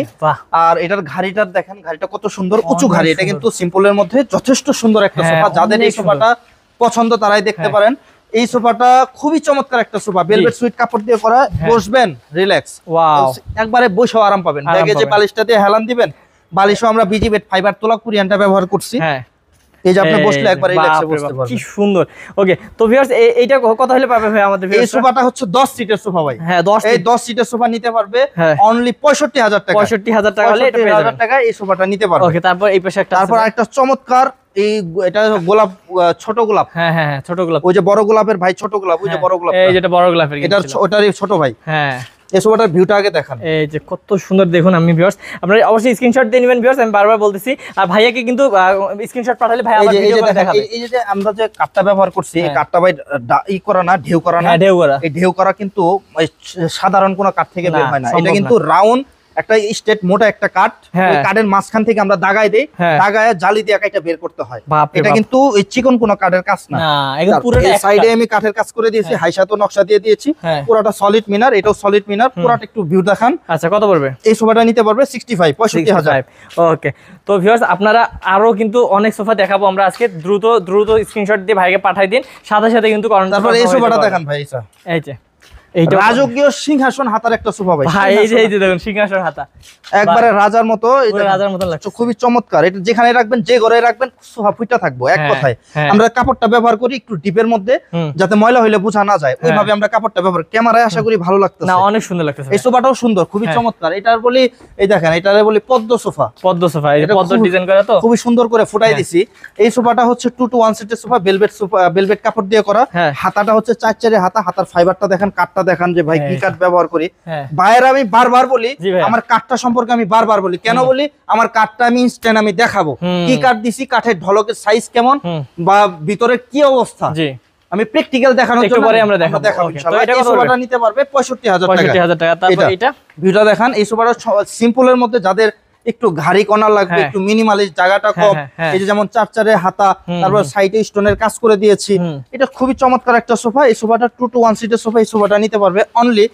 আর এটার ঘাড়িটা দেখেন, ঘাড়িটা কত সুন্দর, উঁচু ঘাড়ি। এটা কিন্তু সিম্পলের মধ্যে যথেষ্ট সুন্দর একটা সোফা। যাদের এই সোফাটা পছন্দ তারাই দেখতে পারেন। এই সোফাটা খুবই চমৎকার একটা সোফা, ভেলভেট সুইট কাপড় দিয়ে করা, বসবেন রিল্যাক্স, একবারে বসেও আরাম পাবেন। ব্যাগে যে বালিশটা দিয়ে হেলান দিবেন, বালিশও আমরা বিজি বেড ফাইবার তোলা কুরিয়ানটা ব্যবহার করছি। এই যে আপনি বসলে একবার রিল্যাক্সে বসতে পারবেন, কি সুন্দর। ওকে, তো ভিউয়ার্স এইটা কত হলে পাবে ভাই আমাদের? এই সোফাটা হচ্ছে 10 সিটের সোফা ভাই। হ্যাঁ 10, এই 10 সিটের সোফা নিতে পারবে অনলি 65,000 টাকা। 65,000 টাকা হলে এটা পেয়ে যাবেন। টাকা এই সোফাটা নিতে পারবে। ওকে, তারপর এই পাশে একটা, তারপর আরেকটা চমৎকার, এই এটা গোলাপ, ছোট গোলাপ। হ্যাঁ ছোট গোলাপ, ওই যে বড় গোলাপের ভাই ছোট গোলাপ, ওই যে বড় গোলাপ, এই যেটা বড় গোলাপের, এটা ওটারই ছোট ভাই। হ্যাঁ, এই সোফাটার ভিউটা আগে দেখান, এই যে কত সুন্দর দেখুন। আমি ভিউয়ার্স আপনারা অবশ্যই স্ক্রিনশট দিয়ে নেবেন ভিউয়ার্স, আমি বারবার বলতেছি। আর ভাইয়াকে কিন্তু স্ক্রিনশট পাঠালে ভাই আবার ভিডিও করে দেখাবে। এই যে আমরা যে কাঠটা ব্যবহার করছি, এই কাঠটা ভাই ই করা না, ঢেউ করা না, ঢেউ করা। এই ঢেউ করা কিন্তু সাধারণ কোনো কাঠ থেকে বের হয় না। এটা কিন্তু রাউন্ড একটা স্টেট মোটা একটা কাঠ, ওই কাঠের মাঝখান থেকে আমরা দাগায় দেই, দাগায় জালি দিয়ে এটা বের করতে হয়। এটা কিন্তু এই চিকন কোনো কাঠের কাজ না, পুরোটা সাইডে আমি কাঠের কাজ করে দিয়েছি, হাইসাতো নকশা দিয়ে দিয়েছি, পুরোটা সলিড মিনার, এটাও সলিড মিনার, পুরোটা একটু ভিউ দেখান। আচ্ছা কত পড়বে? এই সোফাটা নিতে পারবে 65,000। ওকে, তো ভিউয়ার্স আপনারা আরো কিন্তু অনেক সোফা দেখাবো আমরা আজকে, দ্রুত স্ক্রিনশট দিয়ে ভাইকে পাঠাই দিন, সাথে সাথে কিন্তু তারপর এই সোফাটা দেখান ভাই, এই যে এইটা রাজকীয় সিংহাসন হাতার একটা সোফা ভাই। এই যে দেখুন সিংহাসন হাতা, একবারে রাজার মতো, রাজার মতো লাগছে, খুবই চমৎকার। এটা যেখানে রাখবেন, যে ঘরে রাখবেন, সোফা ফুটা থাকবো। এক কথায় আমরা কাপড়টা ব্যবহার করি একটু ডিপের মধ্যে, যাতে ময়লা হইলে বোঝা না যায়, ওইভাবে আমরা কাপড়টা ব্যবহার। ক্যামেরায় আশা করি ভালো লাগতেছে না, অনেক সুন্দর লাগতেছে। এই সোফাটাও সুন্দর, খুবই চমৎকার। এটার বলি, এই দেখেন, এটারে বলি পদ্ম সোফা। এই পদ্ম ডিজাইন করা, তো খুবই সুন্দর করে ফুটাই দিছি। এই সোফাটা হচ্ছে 2 to 1 সিটের সোফা, ভেলভেট কাপড় দিয়ে করা। হাতাটা হচ্ছে 4 হাতা, হাতার ফাইবারটা দেখেন, কাঠটা দেখেন যে ভাই কি কাঠ ব্যবহার করি। বাইরে আমি বারবার বলি, আমার কাঠটা সম্পর্কে আমি বারবার বলি, কেন বলি, আমার কাঠটা আমি ইনস্ট্যান্ট আমি দেখাবো কি কাঠ দিছি, কাঠের ঢলকের সাইজ কেমন, বা ভিতরে কি অবস্থা। আমি প্র্যাকটিক্যাল দেখানোর জন্য পরে আমরা দেখাবো ইনশাআল্লাহ। এই সোফাটা নিতে পারবে 65000 টাকা। 65000 টাকা। তারপর এটা ভিউটা দেখান। এই সোফাটা সিম্পলের মধ্যে যাদের একটু ঘাড়ি কণা লাগবে, একটু মিনিমালিস্ট, জায়গাটা কম, এই যে যেমন 4 হাতা, তারপর সাইডে স্টোনের কাজ করে দিয়েছি, এটা খুবই চমৎকার একটা সোফা। এই সোফাটা 2 to 1 সিটের সোফা। এই সোফাটা নিতে পারবে অনলি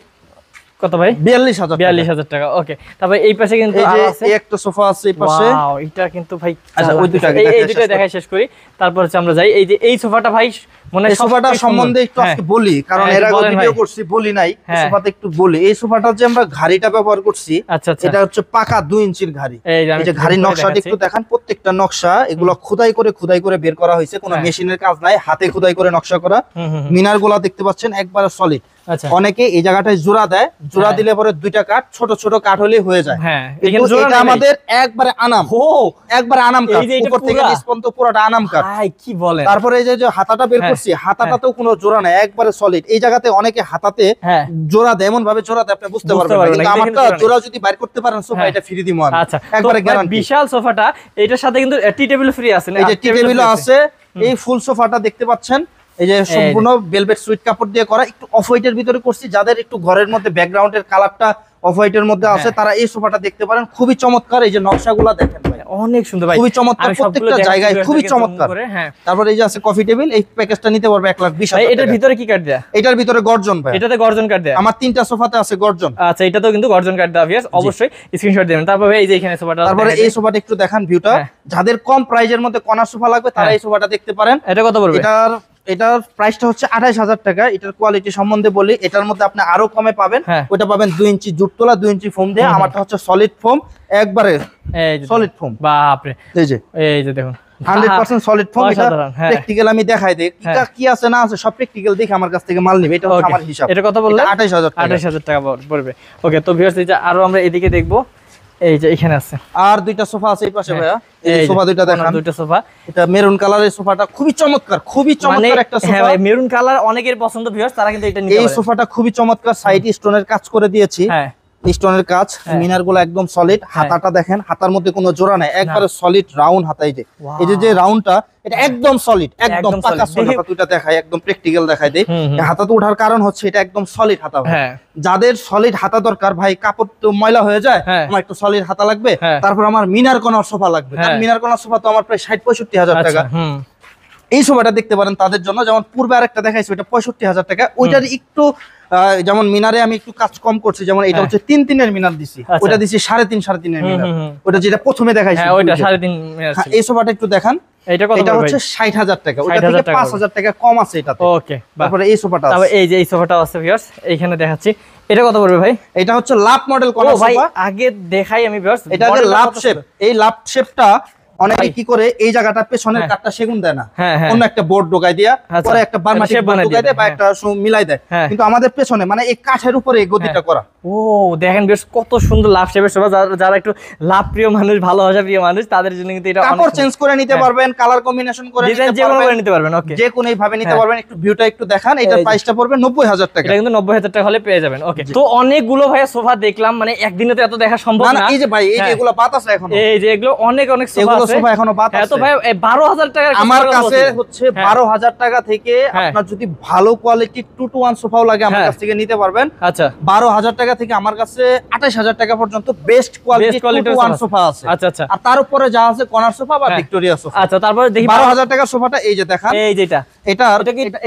কত ভাই? 42000 টাকা। ওকে, তারপর এই পাশে কিন্তু আরো আছে, এই একটা সোফা আছে এই পাশে। ওয়াও, এটা কিন্তু ভাই আচ্ছা ওই দুটো আগে এই দুটো দেখাই শেষ করি, তারপর হচ্ছে আমরা যাই। এই যে এই সোফাটা ভাই, মানে এই সোফাটা সম্বন্ধে একটু আজকে বলি, কারণ এর আগে ভিডিও করছি বলি নাই, এই সোফাতে একটু বলি। এই সোফাটা যে আমরা ঘাড়িটা ব্যবহার করছি, আচ্ছা এটা হচ্ছে পাকা 2 ইঞ্চির ঘাড়ি। এই যে ঘাড়ির নকশাটা একটু দেখান, প্রত্যেকটা নকশা এগুলো খোদাই করে বের করা হয়েছে, কোনো মেশিনের কাজ নাই, হাতে খোদাই করে নকশা করা। মিনারগুলো দেখতে পাচ্ছেন একবারে সলিড। অনেকে এই জায়গাটায় জোড়া দেয়, জোড়া দিলে পরে 2টা কাঠ, ছোট ছোট কাঠ হলেই হয়ে যায়। এটা আমাদের একবারে আনাম, একবারে আনাম কাঠ, উপর থেকে নিচ পর্যন্ত পুরোটা আনাম কাঠ। কি বলেন? তারপরে এই যে হাতাটা বের করছি, হাতাটাতেও কোনো জোড়া নাই, একবারে সলিড। এই জায়গাতে অনেকে হাতাতে জোড়া দেয়, এমন ভাবে জোড়া দেয় আপনি বুঝতে পারবেন না, কিন্তু আমারটা জোড়া যদি বাইর করতে পারেন সোফা এটা ফ্রি দিমু আমি। আচ্ছা, একবারে গ্যারান্টি। বিশাল সোফাটা, এটার সাথে কিন্তু টি টেবিল ফ্রি আছে না? এই যে টি টেবিলও আছে। এই ফুল সোফাটা দেখতে পাচ্ছেন, এই যে সম্পূর্ণ ভেলভেট সুইট কাপড় দিয়ে করা, একটু অফ হোয়াইটের ভিতরে করছি। যাদের একটু ঘরের মধ্যে ব্যাকগ্রাউন্ডের কালারটা অফ হোয়াইটের মধ্যে আছে, তারা এই সোফাটা দেখতে পারেন। খুবই চমৎকার, এই যে নকশাগুলো দেখেন ভাই, অনেক সুন্দর ভাই, খুবই চমৎকার, প্রত্যেকটা জায়গায় খুবই চমৎকার। তারপর এই যে আছে কফি টেবিল, এই প্যাকেজটা নিতে পারবে 1,20,000 টাকা। এটার ভিতরে কি কাট দেয়া? এটার ভিতরে গর্জন ভাই, এটাতে গর্জন কাট দেয়া। আমার 3টা সোফাতে আছে গর্জন। আচ্ছা, এটাতেও কিন্তু গর্জন কাট দেয়া ভিউয়ার্স, অবশ্যই স্ক্রিনশট দিবেন। তারপর এই যে এখানে সোফাটা, তারপরে এই সোফাটা একটু দেখান ভিউটা। যাদের কম প্রাইজের মধ্যে কর্নার সোফা লাগবে তারা এই সোফাটা দেখতে পারেন। এটা কত পড়বে? এটার প্রাইসটা হচ্ছে 28,000 টাকা। এটার কোয়ালিটি সম্বন্ধে বলি, এটার মধ্যে আপনি আরো কমে পাবেন। ওটা পাবেন 2 ইঞ্চি জুট তোলা, 2 ইঞ্চি ফোম দিয়ে। আমারটা হচ্ছে সলিড ফোম, একবারে সলিড ফোম। বাপরে, এই যে দেখুন 100% সলিড ফোম। এটা প্র্যাকটিক্যাল আমি দেখাই দেই, এটা কি আছে না আছে সব প্র্যাকটিক্যাল দেখে আমার কাছ থেকে মাল নিবে। এটা হচ্ছে আমার হিসাব। এটা কত বললেন? 28,000 টাকা পড়বে। ওকে, তো ভিউয়ার্স এই যে আরো আমরা এদিকে দেখবো, এই যে এখানে আছে আর 2টা সোফা আছে এই পাশে ভাইয়া। এই সোফা 2টা দেখান, 2টা সোফা। এটা মেরুন কালারের সোফাটা খুবই চমৎকার, খুবই চমৎকার একটা সোফা। হ্যাঁ ভাই, মেরুন কালার অনেকের পছন্দ ভিউয়ার্স, তারা কিন্তু এটা নিতে পারে। এই সোফাটা খুবই চমৎকার, সাইড স্টোনের কাজ করে দিয়েছি। স্টোনের কাজ, মিনার গুলো একদম সলিড। হাতাটা দেখেন, হাতার মধ্যে কোনো জোড়া নাই, একবারে সলিড রাউন্ড হাতা। এই যে রাউন্ডটা, এটা একদম সলিড, একদম পাকা সলিড। হাতাটা দেখাই, একদম প্র্যাকটিক্যাল দেখাই দেই। হাতাতে ওঠার কারণ হচ্ছে এটা একদম সলিড হাতা। যাদের সলিড হাতা দরকার, ভাই কাপড় তো ময়লা হয়ে যায়, আমার একটু সলিড হাতা লাগবে, তারপর আমার মিনার কর্নার সোফা লাগবে। মিনার কর্নার সোফা তো আমার প্রায় 60-65,000 টাকা। এই সোফাটা দেখতে পারেন তাদের জন্য। যেমন পূর্বে আরেকটা দেখাইছি, ওটা 65,000 টাকা। ওইটার একটু যেমন মিনারে আমি একটু কাজ কম করছি, যেমন এটা হচ্ছে 3-3 মিনার দিছি, ওটা দিছি 3.5 মিনার। ওটা যেটা প্রথমে দেখাইছি ওইটা 3.5 মিনার ছিল। এই সোফাটা একটু দেখান, এটা হচ্ছে 60,000 টাকা, ওটা থেকে 5,000 টাকা কম আছে এটাতে। ওকে, তারপরে এই সোফাটা আছে, এই যে এই সোফাটা আছে ভিউয়ার্স, এইখানে দেখাচ্ছি। এটা কত পড়বে ভাই? এটা হচ্ছে লাভ মডেল কোন সোফা। ভাই আগে দেখাই আমি ভিউয়ার্স, এটা যে লাভ শেপ। এই লাভ শেপটা অনেকে কি করে, এই জায়গাটা পেছনের কাটটা সেগুন দেয় না, অন্য একটা বোর্ড ঢোকাই দিয়া পরে একটা বারমাটি ঢোকাই দেয় বা একটা মিলাই দেয়, কিন্তু আমাদের পেছনে মানে এই কাঠের উপরে এই গদিটা করা। ও দেখেন বেশ কত সুন্দর লাভ শেপের সোফা। যারা একটু লাভ প্রিয় মানুষ, ভালোবাসা প্রিয় মানুষ, তাদের জন্য কিন্তু এটা কাপড় চেঞ্জ করে নিতে পারবেন, কালার কম্বিনেশন করে নিতে পারবেন। ওকে, যে কোনো ভাবে নিতে পারবেন। একটু ভিউটা একটু দেখান। এটার প্রাইসটা পড়বে 90,000 টাকা। এটা কিন্তু 90,000 টাকা হলে পেয়ে যাবেন। ওকে, তো অনেকগুলো ভাই সোফা দেখলাম, মানে একদিনে তো এত দেখা সম্ভব না। এই যে ভাই, এই যে এগুলো বাত আছে এখনো, এই যে এগুলো অনেক সোফা আছে, সোফা এখনো বাত আছে। তো ভাই 12,000 টাকা আমার কাছে হচ্ছে 12,000 টাকা থেকে আপনার যদি ভালো কোয়ালিটি 2 to 1 সোফাও লাগে আমার কাছ থেকে নিতে পারবেন। আচ্ছা, 12,000 টাকা থেকে আমার কাছে 28,000 টাকা পর্যন্ত বেস্ট কোয়ালিটি 2 to 1 সোফা আছে। আচ্ছা আচ্ছা, আর তার উপরে যা আছে কর্নার সোফা বা ভিক্টোরিয়া সোফা। আচ্ছা, তারপরে দেখি 12,000 টাকার সোফাটা এই যে দেখান, এই যেটা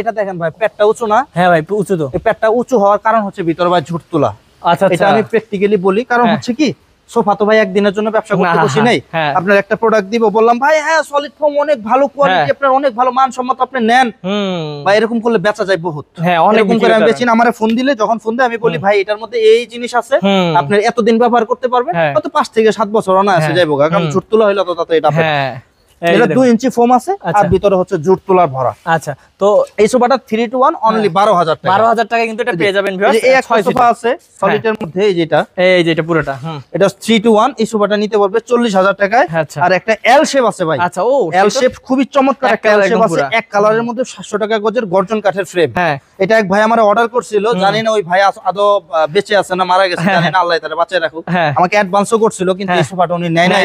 এটা দেখেন ভাই, পেটটা উঁচু না? হ্যাঁ ভাই উঁচু। তো এই পেটটা উঁচু হওয়ার কারণ হচ্ছে ভিতরে ভাই ঝুট তোলা। আচ্ছা, এটা আমি প্র্যাকটিক্যালি বলি, কারণ হচ্ছে কি সোফা তো ভাই একদিনের জন্য ব্যবসা করতে বসি নাই। আপনার একটা প্রোডাক্ট দিব, বললাম ভাই হ্যাঁ সলিড ফোম অনেক ভালো কোয়ালিটি, আপনার অনেক ভালো মানসম্মত, আপনি নেন। ভাই এরকম করলে বেচা যায় বহুত। এরকম করে আমি বেচি না। আমারে ফোন দিলে, যখন ফোন দেয় আমি বলি ভাই এটার মধ্যে এই জিনিস আছে, আপনি এতদিন ব্যবহার করতে পারবেন, হয়তো 5 থেকে 7 বছর অনায়াসে যাইবো, কারণ ঝুট তোলা হইলো তো তাতে এটা। এটা 2 ইঞ্চি ফোম আছে আর ভিতরে হচ্ছে জুট তোলার ভরা। আচ্ছা, তো এই সোফাটা 3 to 1 অনলি 12,000 টাকা। 12,000 টাকা কিন্তু এটা পেয়ে যাবেন ভিউয়ার্স। এই একটা সোফা আছে সলিডের মধ্যে, এই যেটা পুরোটা, এটা 3 to 1। এই সোফাটা নিতে পারবে 40,000 টাকায়। আর একটা এল শেপ আছে ভাই। আচ্ছা, ও এল শেপ খুবই চমৎকার একটা এল শেপ আছে, এক কালারের মধ্যে 700 টাকা গজের গর্জন কাঠের ফ্রেম। এটা এক ভাই আমার অর্ডার করছিল, জানি না ওই ভাই আদৌ বেঁচে আছে না মারা গেছে, জানি না, আল্লাহ তাআলা বাঁচিয়ে রাখুক। আমাকে অ্যাডভান্সও করছিল, কিন্তু এই সোফাটা উনি নেয় নাই।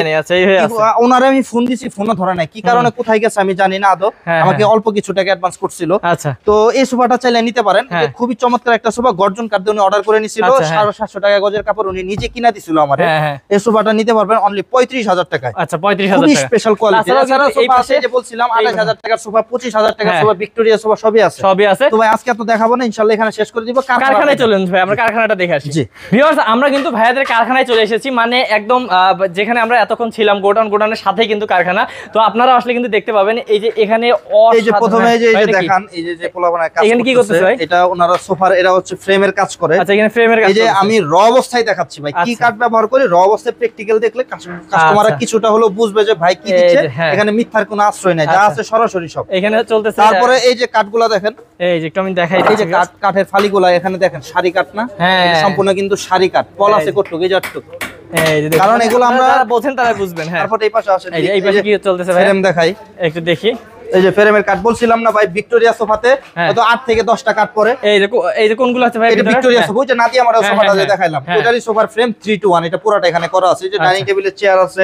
ওনারে আমি ফোন দিছি, ফোনও ধরে ধরে নাই, কি কারণে কোথায় গেছে আমি জানি না আদৌ, আমাকে অল্প কিছু টাকা অ্যাডভান্স করছিল। আচ্ছা, তো এই সোফাটা চাইলে নিতে পারেন, খুবই চমৎকার একটা সোফা, গর্জন কাঠ দিয়ে উনি অর্ডার করে নিছিল, 750 টাকা গজের কাপড় উনি নিজে কিনা দিছিল আমারে। এই সোফাটা নিতে পারবেন অনলি 35,000 টাকায়। আচ্ছা, 35,000 টাকা, স্পেশাল কোয়ালিটি। এছাড়া সোফা আছে যে বলছিলাম 28,000 টাকার সোফা, 25,000 টাকার সোফা, ভিক্টোরিয়া সোফা সবই আছে, সবই আছে। তো ভাই আজকে তো দেখাবো না, ইনশাআল্লাহ এখানে শেষ করে দিব। কারখানায় চলেন ভাই, আমরা কারখানাটা দেখে আসি। জি ভিউয়ার্স, আমরা কিন্তু ভাইয়াদের কারখানায় চলে এসেছি, মানে একদম যেখানে আমরা এতক্ষণ ছিলাম গোডাউনের সাথে কিন্তু কারখানা। তো আপনারা আসলে কিন্তু দেখতে পাবেন এই যে এখানে এই যে প্রথমে এই যে দেখান, এই যে পোলাপানা কাজ এখানে কি করতেছে ভাই? এটা ওনারা সোফার এরা হচ্ছে ফ্রেমের কাজ করে। আচ্ছা, এখানে ফ্রেমের কাজ। এই যে আমি র অবস্থায় দেখাচ্ছি ভাই, কি কাঠ ব্যবহার করি, র অবস্থায় প্র্যাকটিক্যাল দেখলে কাস্টমাররা কিছুটা হলো বুঝবে যে ভাই কি দিচ্ছে, এখানে মিথ্যার কোনো আশ্রয় নাই, যা আছে সরাসরি সব এখানে চলতেছে। তারপরে এই যে কাঠগুলা দেখেন, এই যে একটু আমি দেখাই, এই যে কাঠের ফালিগুলা এখানে দেখেন, সারি কাঠ না, সম্পূর্ণ কিন্তু সারি কাঠ, পল আছে কটটুক, এই যাটটুক, কারণ এগুলো আমরা বলছেন তারা বুঝবেন। হ্যাঁ, তারপর এই পাশে আসেন, এই পাশে কি চলতেছে ভাই ফ্রেম দেখাই, একটু দেখি। এই যে ফ্রেমের কাঠ বলছিলাম না ভাই, ভিক্টোরিয়া সোফাতে হয়তো 8 থেকে 10টা কাঠ পড়ে। এই যে কোনগুলো আছে ভাই? এটা ভিক্টোরিয়া সোফা, ওই যে নাদিয়া মডেল সোফাটা যে দেখাইলাম, ওটারই সোফার ফ্রেম 3:1, এটা পুরোটা এখানে করা আছে। এই যে ডাইনিং টেবিলের চেয়ার আছে,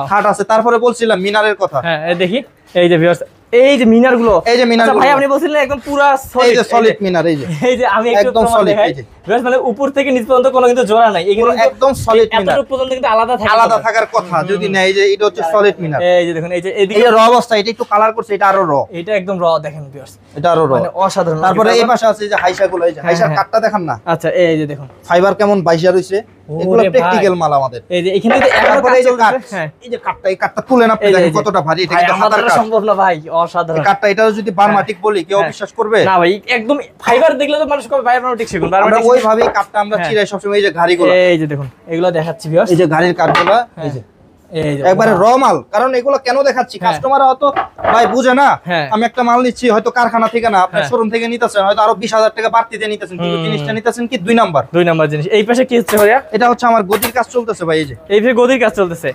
খাট আছে। তারপরে বলছিলাম মিনারের কথা। হ্যাঁ, দেখি এই যে ভিউয়ার্স, এই যে মিনার গুলো, এই যে মিনার ভাই আপনি বলছিলেন একদম পুরো সলিড, এই যে সলিড মিনার, এই যে আমি একদম সলিড, এই যে ভিউয়ার্স মানে উপর থেকে নিচ পর্যন্ত কোনো কিন্তু জোড়া নাই, এগুলো একদম সলিড মিনার, এতটুকু পর্যন্ত কিন্তু আলাদা থাকার কথা যদি না। এই যে এটা হচ্ছে সলিড মিনার, এই যে দেখুন, এই যে এদিকে র অবস্থা, এটা একটু কালার করছে, এটা আরো র, এটা একদম র দেখেন ভিউয়ার্স, এটা আরো র, মানে অসাধারণ। তারপরে এই পাশে আছে যে হাইসা গুলো, এই যে হাইসার কাটটা দেখেন না। আচ্ছা, এই যে দেখুন ফাইবার কেমন বাইশা রইছে, এগুলো প্র্যাকটিক্যাল মাল আমাদের। এই যে এখানে তো একবার এই যে কাট, এই যে কাটটা, এই কাটটা তুলেন আপনি, দেখেন কতটা ভারী, এটা কিন্তু হাতার কাট, সম্ভব না ভাই, অসাধারণ কাটটা। এটা যদি বারমাটিক বলি কেউ বিশ্বাস করবে না ভাই, একদম ফাইবার দেখলে তো মানুষ কবে বারমাটিক সেগুন, বারমাটিক ওইভাবেই কাটটা আমরা চিরাই সবসময়। এই যে গাড়িগুলো, এই যে দেখুন এগুলো দেখাচ্ছি ভিউয়ার্স, এই যে গাড়ির কাটগুলো, এই যে একবারে র মাল। কারণ এগুলো কেন দেখাচ্ছি, কাস্টমাররা হয়তো ভাই বুঝে না, আমি একটা মাল নিচ্ছি হয়তো কারখানা থেকে না, আপনার শোরুম থেকে নিতেছেন, হয়তো আরো 20,000 টাকা বাড়তি দিয়ে নিতেছেন, কিন্তু জিনিসটা নিতেছেন কি 2 নাম্বার জিনিস। এই পাশে কি হচ্ছে ভাইয়া? এটা হচ্ছে আমার গদির কাজ চলতেছে ভাই, এই যে এই যে গদির কাজ চলতেছে,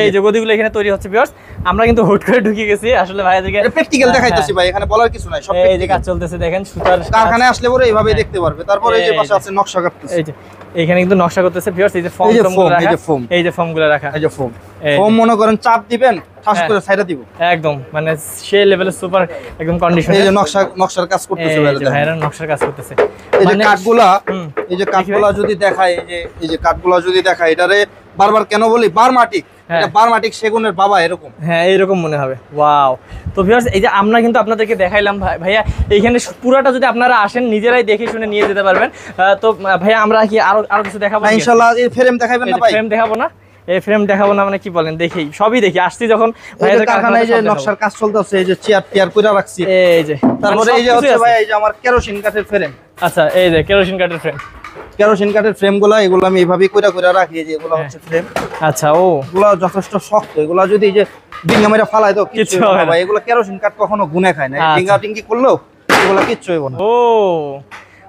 এই যে গদিগুলো এখানে তৈরি হচ্ছে ভিউয়ার্স। আমরা কিন্তু হুট করে ঢুকে গেছি, আসলে ভাইয়াদেরকে প্র্যাকটিক্যাল দেখাইতেছি ভাই, এখানে বলার কিছু নাই, সব এই যে কাজ চলতেছে দেখেন, সুতার কারখানায় আসলে পরে এইভাবে দেখতে পারবে। তারপরে এই যে পাশে আছে নকশা কাটতেছে, এই যে এখানে কিন্তু নকশা করতেছে ভিউয়ার্স, এই যে ফর্ম গুলো রাখা, এই যে ফর্মগুলো রাখা, এই যে ফর্ম মনে করেন চাপ দিবেন ঠাস করে ছাইড়া দিব, একদম মানে সেই লেভেলের সুপার একদম কন্ডিশন। এই যে নকশার কাজ করতেছে ভাইরা, নকশার কাজ করতেছে। এই যে কাঠগুলা, এই যে কাঠগুলা যদি দেখায়, এই যে কাঠগুলা যদি দেখায়, এটারে বারবার কেন বলি বারমাটিক, এটা বারমাটিক সেগুনের বাবা এরকম, হ্যাঁ এরকম মনে হবে। ওয়াও। তো ভিউয়ার্স, এই যে আমরা কিন্তু আপনাদেরকে দেখাইলাম ভাইয়া, এইখানে পুরাটা যদি আপনারা আসেন নিজেরাই দেখে শুনে নিয়ে যেতে পারবেন। তো ভাইয়া আমরা কি আরো কিছু দেখাবো ইনশাআল্লাহ? এই ফ্রেম দেখাবেন না ভাই? ফ্রেম দেখাবো না, এই ফ্রেম দেখাবো না মানে কি বলেন, দেখি সবই দেখি, আসছি যখন ভাইয়াদের কারখানায় যে নকশার কাজ চলতেছে, এই যে চেয়ার টিয়ার কইরা রাখছি, এই যে তারপরে এই যে হচ্ছে ভাই, এই যে আমার কেরোসিন কাঠের ফ্রেম। আচ্ছা, এই যে কেরোসিন কাঠের ফ্রেম, কেরোসিন কাঠের ফ্রেমগুলো এগুলো আমি এইভাবে কইরা রাখি, যে এগুলো হচ্ছে ফ্রেম। আচ্ছা, ও এগুলো যথেষ্ট শক্ত, এগুলো যদি এই যে ডিঙ্গা মেরা ফালাই দাও কিছু হবে না ভাই, এগুলো কেরোসিন কাঠ কখনো গুনে খায় না, ডিঙ্গা টিঙ্গি করলেও এগুলো কিচ্ছু হইব না। ও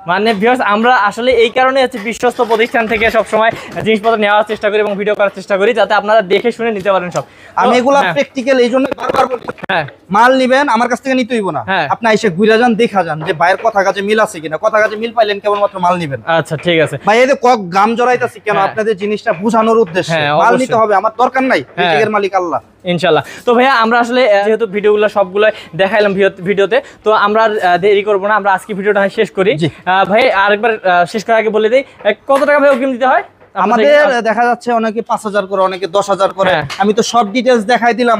মানে ভিউয়ার্স, আমরা আসলে এই কারণে হচ্ছে বিশ্বস্ত প্রতিষ্ঠান থেকে সব সময় জিনিসপত্র নেওয়ার চেষ্টা করি এবং ভিডিও করার চেষ্টা করি, যাতে আপনারা দেখে শুনে নিতে পারেন সব। আমি এগুলা প্র্যাকটিক্যাল এই জন্য বারবার বলি, হ্যাঁ মাল নিবেন আমার কাছ থেকে নিতে হইব না, আপনি এসে ঘুরে যান, দেখা যান যে ভাইয়ের কথা কাজে মিল আছে কিনা, কথা কাজে মিল পাইলেন কেবলমাত্র মাল নিবেন। আচ্ছা ঠিক আছে ভাই, এই যে কক গাম জড়াইতাছি কেন, আপনাদের জিনিসটা বোঝানোর উদ্দেশ্যে, মাল নিতে হবে, আমার দরকার নাই, নিজের মালিক আল্লাহ ইনশাআল্লাহ। তো ভাইয়া আমরা আসলে যেহেতু ভিডিওগুলো সবগুলো দেখাইলাম ভিডিওতে, তো আমরা দেরি করবো না, আমরা আজকে ভিডিওটা শেষ করি। ভাই আরেকবার শেষ করার আগে বলে দিই, কত টাকা ভাই অগ্রিম দিতে হয়? আমাদের দেখা যাচ্ছে অনেকে 5,000 করে, অনেকে 10,000 করে, আমি তো সব ডিটেইলস দেখাই দিলাম।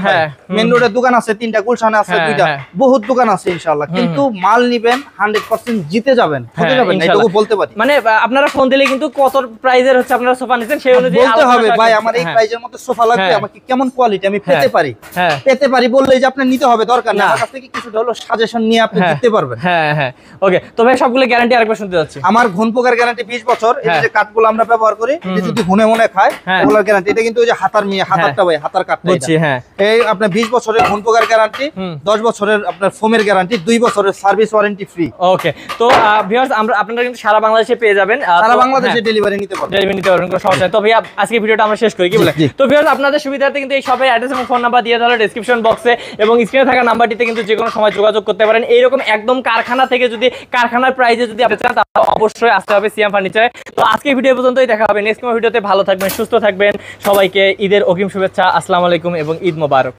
মেইন রোডে দোকান আছে 3টা, গুলশানে আছে 2টা, বহুত দোকান আছে ইনশাআল্লাহ, কিন্তু মাল নিবেন 100% জিতে যাবেন, ঠকে যাবেন না, এটুকু বলতে পারি। মানে আপনারা ফোন দিলে কিন্তু কত প্রাইজের হচ্ছে আপনারা সোফা নিছেন সেই অনুযায়ী বলতে হবে, ভাই আমার এই প্রাইজের মধ্যে সোফা লাগবে, আমাকে কেমন কোয়ালিটি আমি পেতে পারি বললেই যে আপনি নিতে হবে, দরকার না, আমার কাছ থেকে কিছুটা হলো সাজেশন নিয়ে আপনি জিততে পারবেন। হ্যাঁ ওকে। তো ভাই সবগুলো গ্যারান্টি আরেকবার শুনতে যাচ্ছি। আমার ঘন পোকার গ্যারান্টি 20 বছর, এই যে কাঠগুলো আমরা ব্যবহার করি, যদি মনে মনে খায় ওগুলোর গ্যারান্টি, এটা কিন্তু ওই যে হাতার হাতারটা ভাই, হাতার কাটটা বুঝছি। হ্যাঁ, এই আপনার 20 বছরের ঘন পোকার গ্যারান্টি, 10 বছরের আপনার ফোমের গ্যারান্টি, 2 বছরের সার্ভিস ওয়ারেন্টি ফ্রি। ওকে। তো ভিউয়ার্স, আপনারা কিন্তু সারা বাংলাদেশে পেয়ে যাবেন, সারা বাংলাদেশে ডেলিভারি নিতে পারবেন, কোনো সমস্যা নেই। তো ভাই আজকে ভিডিওটা আমরা শেষ করি, কি বলে? তো ভিউয়ার্স, আপনাদের সুবিধার্থে কিন্তু এই সবাই অ্যাড্রেস এবং ফোন নাম্বার দিয়ে দেওয়া ডেসক্রিপশন বক্সে, এবং স্ক্রিনে থাকা নাম্বারটিতে কিন্তু যে কোনো সময় যোগাযোগ করতে পারেন। এইরকম একদম কারখানা থেকে যদি কারখানার প্রাইজে যদি আপনি চান, তাহলে অবশ্যই আসতে হবে সিয়াম ফার্নিচারে। তো আজকে ভিডিও পর্যন্তই, দেখা হবে নেক্সট ভিডিওতে। ভালো থাকবেন, সুস্থ থাকবেন, সবাইকে ঈদের অগ্রিম শুভেচ্ছা, আসসালামু আলাইকুম এবং ঈদ মোবারক।